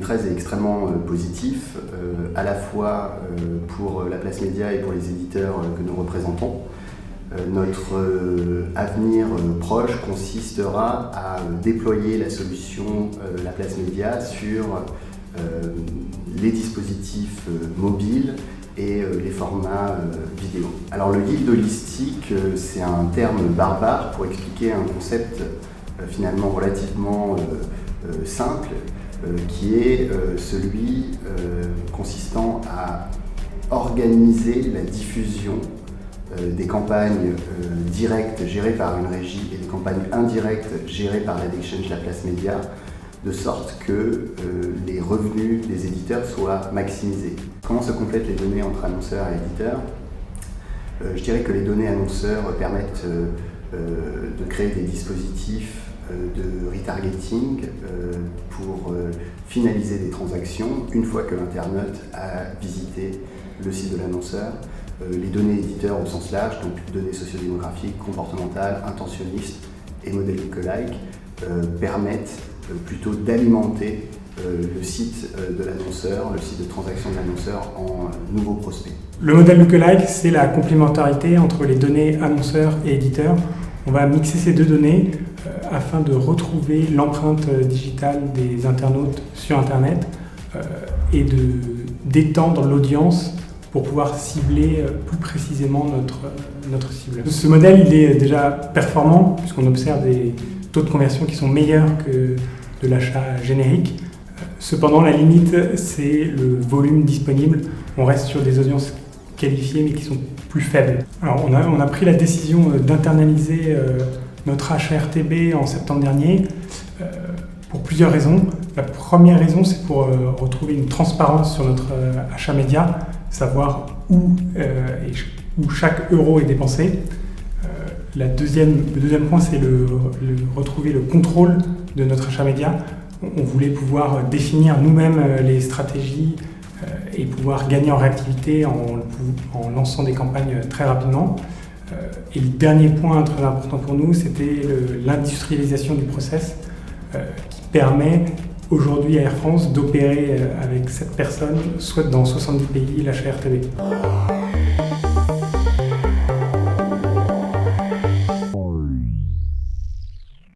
2013 est extrêmement positif, à la fois pour la place média et pour les éditeurs que nous représentons. Notre avenir proche consistera à déployer la solution La Place Média sur les dispositifs mobiles et les formats vidéo. Alors le guide holistique, c'est un terme barbare pour expliquer un concept finalement relativement simple, qui est celui consistant à organiser la diffusion des campagnes directes gérées par une régie et des campagnes indirectes gérées par l'Ad-Exchange La Place Média, de sorte que les revenus des éditeurs soient maximisés. Comment se complètent les données entre annonceurs et éditeurs ? Je dirais que les données annonceurs permettent de créer des dispositifs de retargeting pour finaliser des transactions une fois que l'internaute a visité le site de l'annonceur. Les données éditeurs au sens large, donc données sociodémographiques, comportementales, intentionnistes et modèles lookalike, permettent plutôt d'alimenter le site de l'annonceur, le site de transaction de l'annonceur en nouveaux prospects. Le modèle lookalike, c'est la complémentarité entre les données annonceurs et éditeurs. On va mixer ces deux données afin de retrouver l'empreinte digitale des internautes sur Internet et d'étendre l'audience pour pouvoir cibler plus précisément notre cible. Ce modèle, il est déjà performant puisqu'on observe des taux de conversion qui sont meilleurs que de l'achat générique. Cependant, la limite, c'est le volume disponible. On reste sur des audiences qualifiées mais qui sont plus faibles. Alors, on a pris la décision d'internaliser notre HRTB en septembre dernier pour plusieurs raisons. La première raison, c'est pour retrouver une transparence sur notre achat média, savoir où chaque euro est dépensé. Le deuxième point, c'est retrouver le contrôle de notre achat média. On voulait pouvoir définir nous-mêmes les stratégies et pouvoir gagner en réactivité en lançant des campagnes très rapidement. Et le dernier point très important pour nous, c'était l'industrialisation du process qui permet aujourd'hui à Air France d'opérer avec cette personne, soit dans 70 pays, l'achat RTB.